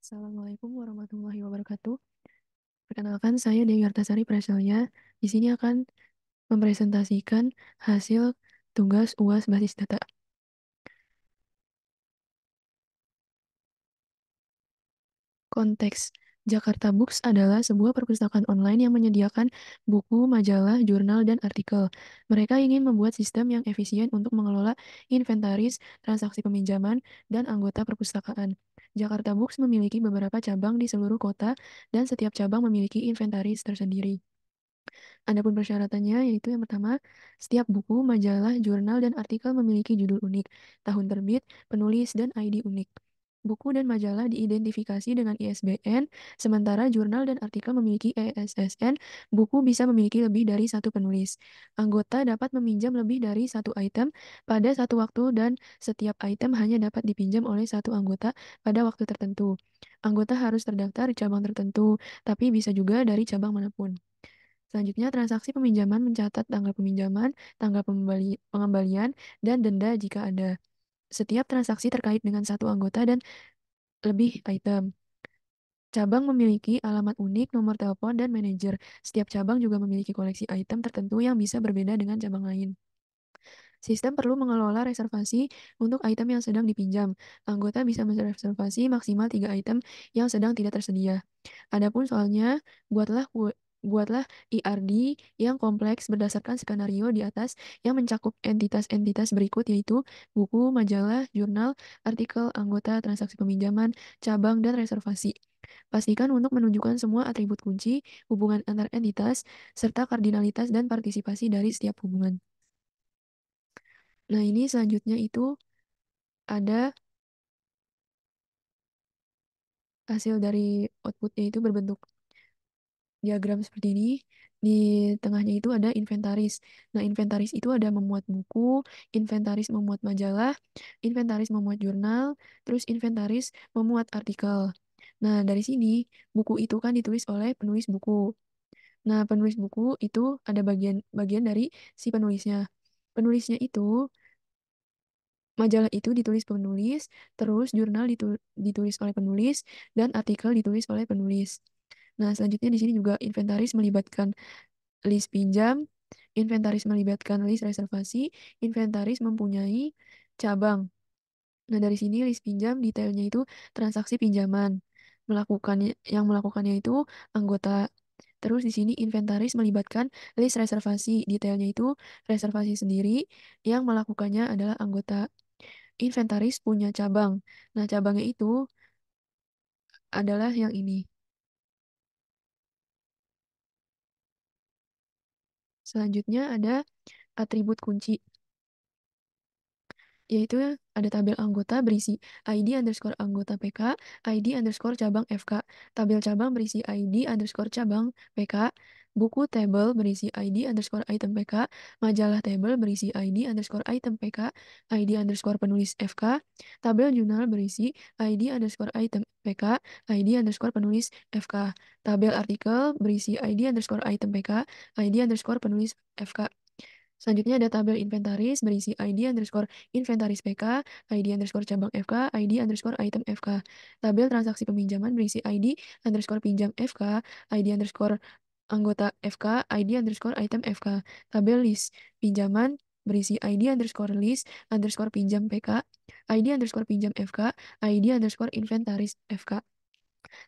Assalamualaikum warahmatullahi wabarakatuh. Perkenalkan, saya Dewi Artasari Praselya. Di sini akan mempresentasikan hasil tugas UAS basis data. Konteks Jakarta Books adalah sebuah perpustakaan online yang menyediakan buku, majalah, jurnal, dan artikel. Mereka ingin membuat sistem yang efisien untuk mengelola inventaris, transaksi peminjaman, dan anggota perpustakaan. Jakarta Books memiliki beberapa cabang di seluruh kota, dan setiap cabang memiliki inventaris tersendiri. Adapun persyaratannya yaitu yang pertama, setiap buku, majalah, jurnal, dan artikel memiliki judul unik, tahun terbit, penulis, dan ID unik. Buku dan majalah diidentifikasi dengan ISBN, sementara jurnal dan artikel memiliki ESSN. Buku bisa memiliki lebih dari satu penulis. Anggota dapat meminjam lebih dari satu item pada satu waktu dan setiap item hanya dapat dipinjam oleh satu anggota pada waktu tertentu. Anggota harus terdaftar di cabang tertentu, tapi bisa juga dari cabang manapun. Selanjutnya, transaksi peminjaman mencatat tanggal peminjaman, tanggal pengembalian, dan denda jika ada. Setiap transaksi terkait dengan satu anggota dan lebih item. Cabang memiliki alamat unik, nomor telepon, dan manajer. Setiap cabang juga memiliki koleksi item tertentu yang bisa berbeda dengan cabang lain. Sistem perlu mengelola reservasi untuk item yang sedang dipinjam. Anggota bisa mereservasi maksimal 3 item yang sedang tidak tersedia. Adapun soalnya, buatlah IRD yang kompleks berdasarkan skenario di atas yang mencakup entitas-entitas berikut yaitu buku, majalah, jurnal, artikel, anggota, transaksi peminjaman, cabang, dan reservasi. Pastikan untuk menunjukkan semua atribut kunci, hubungan antar entitas, serta kardinalitas dan partisipasi dari setiap hubungan. Nah, ini selanjutnya itu ada hasil dari outputnya itu berbentuk diagram seperti ini. Di tengahnya itu ada inventaris. Nah, inventaris itu ada memuat buku, inventaris memuat majalah, inventaris memuat jurnal, terus inventaris memuat artikel. Nah, dari sini buku itu kan ditulis oleh penulis buku. Nah, penulis buku itu ada bagian dari si penulisnya. Penulisnya itu majalah itu ditulis penulis, terus jurnal ditulis oleh penulis, dan artikel ditulis oleh penulis. Nah, selanjutnya di sini juga inventaris melibatkan list pinjam, inventaris melibatkan list reservasi, inventaris mempunyai cabang. Nah, dari sini list pinjam detailnya itu transaksi pinjaman. Yang melakukannya itu anggota. Terus di sini inventaris melibatkan list reservasi. Detailnya itu reservasi sendiri, yang melakukannya adalah anggota. Inventaris punya cabang. Nah, cabangnya itu adalah yang ini. Selanjutnya ada atribut kunci, yaitu ada tabel anggota berisi ID underscore anggota PK, ID underscore cabang FK, tabel cabang berisi ID underscore cabang PK, buku table berisi ID underscore item PK, majalah table berisi ID underscore item PK, ID underscore penulis FK, tabel jurnal berisi ID underscore item PK, ID underscore penulis FK, tabel artikel berisi ID underscore item PK, ID underscore penulis FK. Selanjutnya ada tabel inventaris berisi ID underscore inventaris PK, ID underscore cabang FK, ID underscore item FK. Tabel transaksi peminjaman berisi ID underscore pinjam FK, ID underscore anggota FK, ID underscore item FK. Tabel list pinjaman berisi ID underscore list underscore pinjam PK, ID underscore pinjam FK, ID underscore inventaris FK.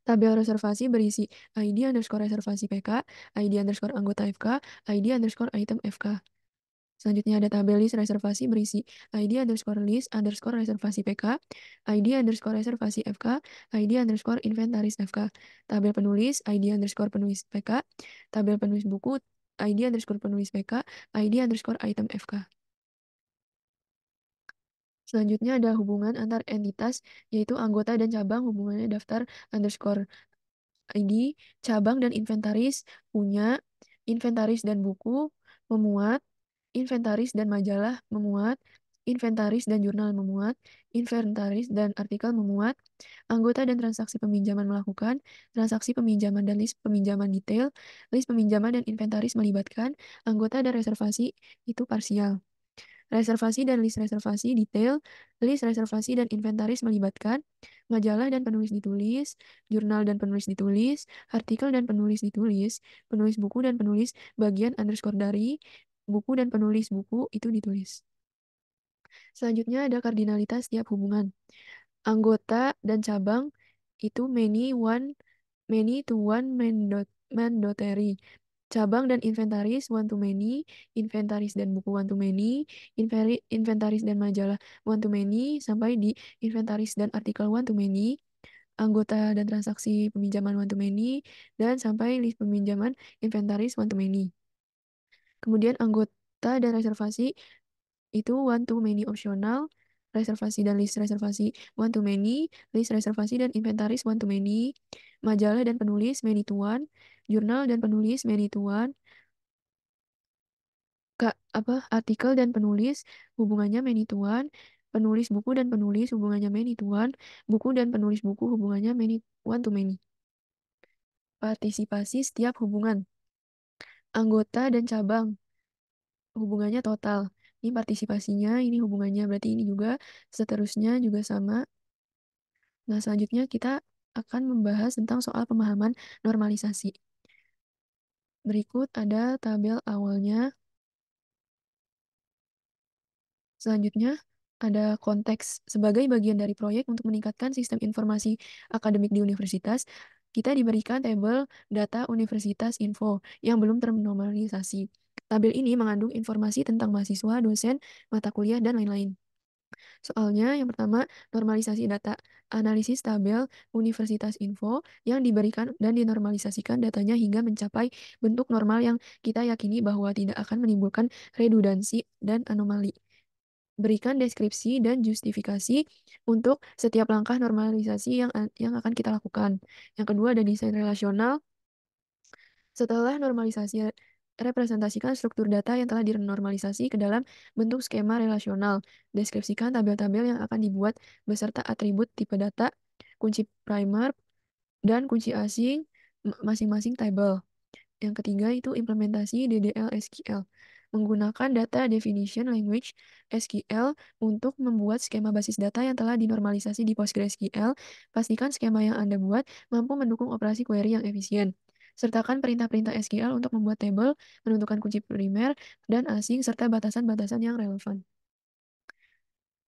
Tabel reservasi berisi ID underscore reservasi PK, ID underscore anggota FK, ID underscore item FK. Selanjutnya ada tabel list reservasi berisi ID underscore list underscore reservasi PK, ID underscore reservasi FK, ID underscore inventaris FK. Tabel penulis, ID underscore penulis PK, tabel penulis buku, ID underscore penulis PK, ID underscore item FK. Selanjutnya ada hubungan antar entitas, yaitu anggota dan cabang hubungannya daftar underscore ID, cabang dan inventaris punya, inventaris dan buku memuat, inventaris dan majalah memuat, inventaris dan jurnal memuat, inventaris dan artikel memuat, anggota dan transaksi peminjaman melakukan, transaksi peminjaman dan list peminjaman detail, list peminjaman dan inventaris melibatkan, anggota dan reservasi itu parsial. Reservasi dan list reservasi detail, list reservasi dan inventaris melibatkan majalah dan penulis ditulis, jurnal dan penulis ditulis, artikel dan penulis ditulis, penulis buku dan penulis bagian underscore dari, buku dan penulis buku itu ditulis. Selanjutnya ada kardinalitas tiap hubungan. Anggota dan cabang itu many to one mandatory. Cabang dan inventaris one to many, inventaris dan buku one to many, inventaris dan majalah one to many, sampai di inventaris dan artikel one to many, anggota dan transaksi peminjaman one to many, dan sampai list peminjaman inventaris one to many. Kemudian anggota dan reservasi itu one to many opsional, reservasi dan list reservasi one to many, list reservasi dan inventaris one to many, majalah dan penulis many to one, jurnal dan penulis many to one, artikel dan penulis hubungannya many to one, penulis buku dan penulis hubungannya many to one, buku dan penulis buku hubungannya many one to many. Partisipasi setiap hubungan. Anggota dan cabang hubungannya total. Ini partisipasinya, ini hubungannya, berarti ini juga seterusnya juga sama. Nah, selanjutnya kita akan membahas tentang soal pemahaman normalisasi. Berikut ada tabel awalnya. Selanjutnya ada konteks. Sebagai bagian dari proyek untuk meningkatkan sistem informasi akademik di universitas, kita diberikan tabel data universitas info yang belum ternormalisasi. Tabel ini mengandung informasi tentang mahasiswa, dosen, mata kuliah, dan lain-lain. Soalnya yang pertama, normalisasi data. Analisis tabel universitas info yang diberikan dan dinormalisasikan datanya hingga mencapai bentuk normal yang kita yakini bahwa tidak akan menimbulkan redundansi dan anomali. Berikan deskripsi dan justifikasi untuk setiap langkah normalisasi yang akan kita lakukan. Yang kedua ada desain relasional. Setelah normalisasi, representasikan struktur data yang telah dinormalisasi ke dalam bentuk skema relasional. Deskripsikan tabel-tabel yang akan dibuat beserta atribut tipe data, kunci primer, dan kunci asing masing-masing tabel. Yang ketiga itu implementasi DDL SQL. Menggunakan Data Definition Language SQL untuk membuat skema basis data yang telah dinormalisasi di PostgreSQL. Pastikan skema yang Anda buat mampu mendukung operasi query yang efisien. Sertakan perintah-perintah SQL untuk membuat tabel, menentukan kunci primer dan asing, serta batasan-batasan yang relevan.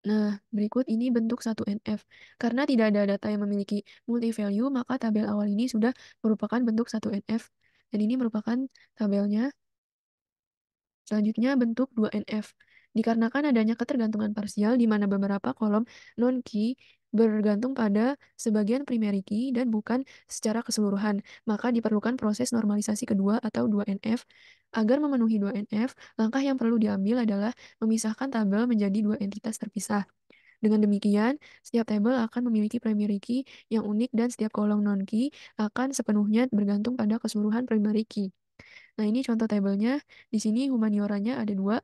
Nah, berikut ini bentuk 1NF. Karena tidak ada data yang memiliki multi-value, maka tabel awal ini sudah merupakan bentuk 1NF. Dan ini merupakan tabelnya. Selanjutnya bentuk 2NF. Dikarenakan adanya ketergantungan parsial di mana beberapa kolom non-key bergantung pada sebagian primary key dan bukan secara keseluruhan, maka diperlukan proses normalisasi kedua atau 2NF. Agar memenuhi 2NF, langkah yang perlu diambil adalah memisahkan tabel menjadi dua entitas terpisah. Dengan demikian, setiap tabel akan memiliki primary key yang unik dan setiap kolom non-key akan sepenuhnya bergantung pada keseluruhan primary key. Nah, ini contoh tabelnya. Di sini humanioranya ada dua.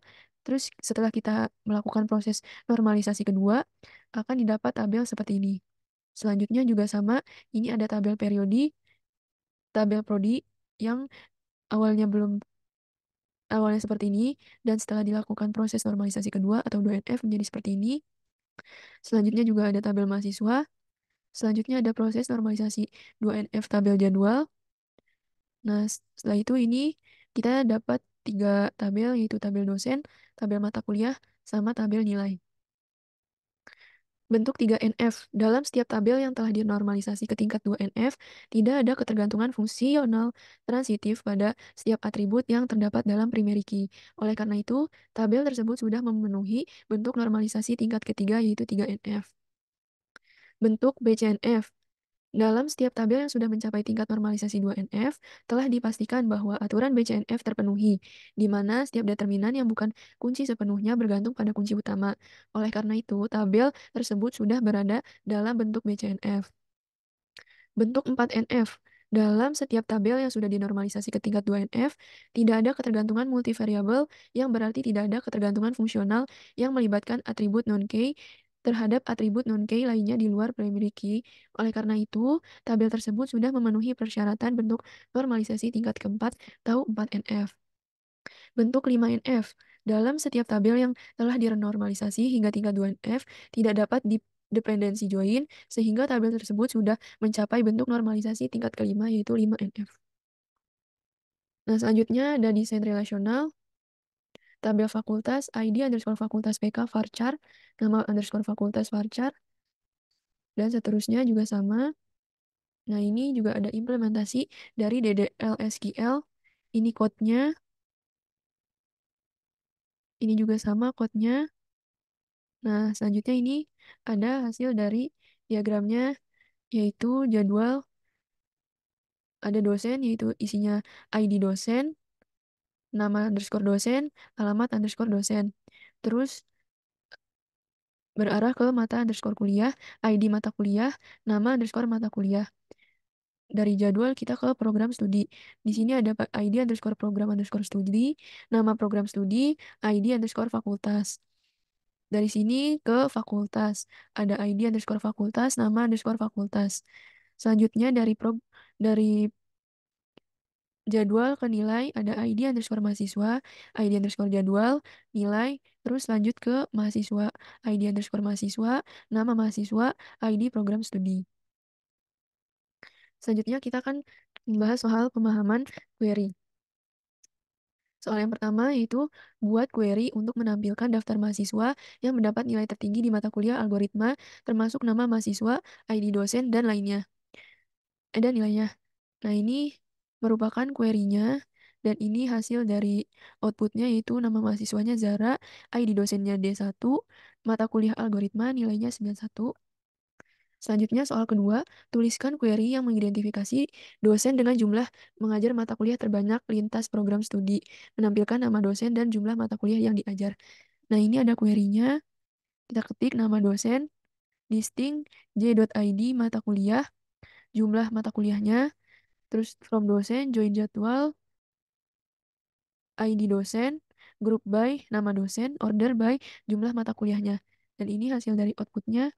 Terus setelah kita melakukan proses normalisasi kedua, akan didapat tabel seperti ini. Selanjutnya juga sama, ini ada tabel periodi, tabel prodi yang awalnya belum awalnya seperti ini, dan setelah dilakukan proses normalisasi kedua atau 2NF menjadi seperti ini. Selanjutnya juga ada tabel mahasiswa. Selanjutnya ada proses normalisasi 2NF tabel jadwal. Nah, setelah itu ini kita dapat tiga tabel, yaitu tabel dosen, tabel mata kuliah, sama tabel nilai. Bentuk 3NF. Dalam setiap tabel yang telah dinormalisasi ke tingkat 2NF, tidak ada ketergantungan fungsional transitif pada setiap atribut yang terdapat dalam primary key. Oleh karena itu, tabel tersebut sudah memenuhi bentuk normalisasi tingkat ketiga, yaitu 3NF. Bentuk BCNF. Dalam setiap tabel yang sudah mencapai tingkat normalisasi 2NF, telah dipastikan bahwa aturan BCNF terpenuhi, di mana setiap determinan yang bukan kunci sepenuhnya bergantung pada kunci utama. Oleh karena itu, tabel tersebut sudah berada dalam bentuk BCNF. Bentuk 4NF. Dalam setiap tabel yang sudah dinormalisasi ke tingkat 2NF, tidak ada ketergantungan multivariabel yang berarti tidak ada ketergantungan fungsional yang melibatkan atribut non-key terhadap atribut non-key lainnya di luar primary key. Oleh karena itu, tabel tersebut sudah memenuhi persyaratan bentuk normalisasi tingkat keempat atau 4NF. Bentuk 5NF. Dalam setiap tabel yang telah direnormalisasi hingga tingkat 2NF, tidak dapat dependensi join, sehingga tabel tersebut sudah mencapai bentuk normalisasi tingkat kelima, yaitu 5NF. Nah, selanjutnya ada desain relasional, tabel fakultas, ID underscore fakultas PK varchar, nama underscore fakultas varchar, dan seterusnya juga sama. Nah, ini juga ada implementasi dari DDL Ini code-nya, ini juga sama code-nya. Nah, selanjutnya ini ada hasil dari diagramnya, yaitu jadwal, ada dosen, yaitu isinya ID dosen, nama underscore dosen, alamat underscore dosen. Terus berarah ke mata underscore kuliah, ID mata kuliah, nama underscore mata kuliah. Dari jadwal kita ke program studi. Di sini ada ID underscore program underscore studi, nama program studi, ID underscore fakultas. Dari sini ke fakultas. Ada ID underscore fakultas, nama underscore fakultas. Selanjutnya dari jadwal ke nilai ada ID underscore mahasiswa, ID underscore jadwal, nilai, terus lanjut ke mahasiswa, ID underscore mahasiswa, nama mahasiswa, ID program studi. Selanjutnya kita akan membahas soal pemahaman query. Soal yang pertama yaitu buat query untuk menampilkan daftar mahasiswa yang mendapat nilai tertinggi di mata kuliah algoritma, termasuk nama mahasiswa, ID dosen, dan lainnya. Dan nilainya. Nah, ini merupakan query-nya, dan ini hasil dari outputnya yaitu nama mahasiswanya Zara, ID dosennya D1, mata kuliah algoritma nilainya 91. Selanjutnya soal kedua, tuliskan query yang mengidentifikasi dosen dengan jumlah mengajar mata kuliah terbanyak lintas program studi, menampilkan nama dosen dan jumlah mata kuliah yang diajar. Nah, ini ada query-nya, kita ketik nama dosen, listing j.id mata kuliah, jumlah mata kuliahnya, terus from dosen, join jadwal, ID dosen, group by, nama dosen, order by, jumlah mata kuliahnya. Dan ini hasil dari outputnya,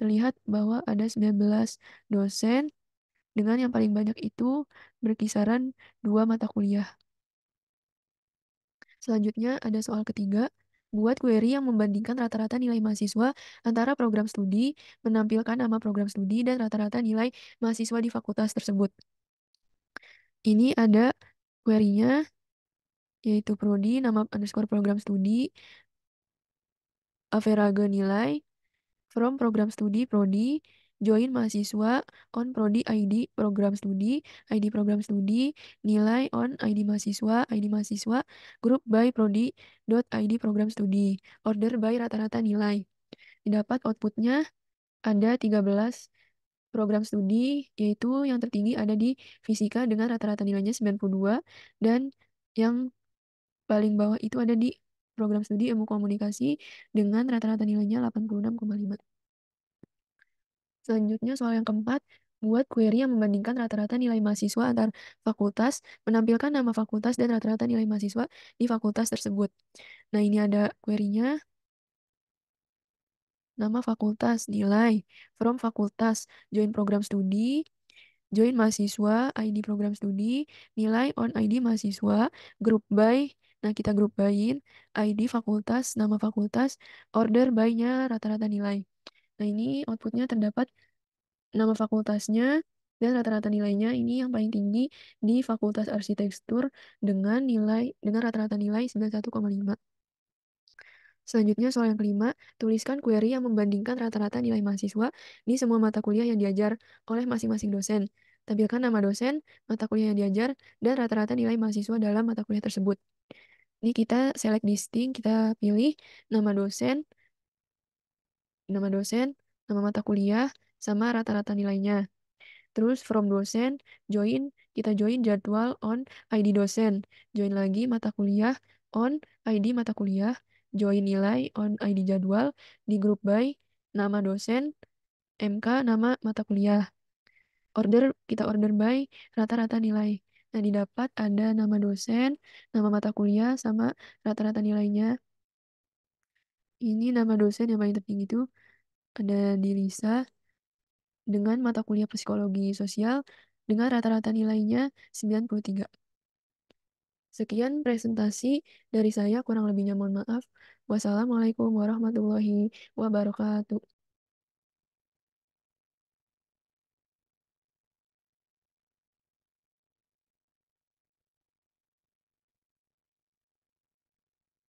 terlihat bahwa ada 19 dosen, dengan yang paling banyak itu berkisaran 2 mata kuliah. Selanjutnya ada soal ketiga, buat query yang membandingkan rata-rata nilai mahasiswa antara program studi, menampilkan nama program studi, dan rata-rata nilai mahasiswa di fakultas tersebut. Ini ada query-nya, yaitu prodi, nama underscore program studi, average nilai, from program studi prodi, join mahasiswa, on prodi ID program studi, ID program studi, nilai on ID mahasiswa, group by prodi dot ID program studi, order by rata-rata nilai. Didapat outputnya ada 13 program studi, yaitu yang tertinggi ada di fisika dengan rata-rata nilainya 92, dan yang paling bawah itu ada di program studi ilmu komunikasi dengan rata-rata nilainya 86,5. Selanjutnya soal yang keempat, buat query yang membandingkan rata-rata nilai mahasiswa antar fakultas, menampilkan nama fakultas dan rata-rata nilai mahasiswa di fakultas tersebut. Nah, ini ada query-nya, nama fakultas, nilai, from fakultas, join program studi, join mahasiswa, ID program studi, nilai on ID mahasiswa, group by, nah kita group by-in, ID fakultas, nama fakultas, order by-nya rata-rata nilai. Nah, ini outputnya terdapat nama fakultasnya dan rata-rata nilainya ini yang paling tinggi di Fakultas Arsitektur dengan rata-rata nilai 91,5. Selanjutnya soal yang kelima, tuliskan query yang membandingkan rata-rata nilai mahasiswa di semua mata kuliah yang diajar oleh masing-masing dosen. Tampilkan nama dosen, mata kuliah yang diajar, dan rata-rata nilai mahasiswa dalam mata kuliah tersebut. Ini kita select distinct, kita pilih nama dosen, nama mata kuliah, sama rata-rata nilainya. Terus from dosen, kita join jadwal on ID dosen. Join lagi mata kuliah on ID mata kuliah. Join nilai on ID jadwal di grup by nama dosen, MK nama mata kuliah. Kita order by rata-rata nilai. Nah, didapat ada nama dosen, nama mata kuliah, sama rata-rata nilainya. Ini nama dosen yang paling tertinggi itu ada di Lisa, dengan mata kuliah psikologi sosial dengan rata-rata nilainya 93. Sekian presentasi dari saya, kurang lebihnya mohon maaf. Wassalamualaikum warahmatullahi wabarakatuh.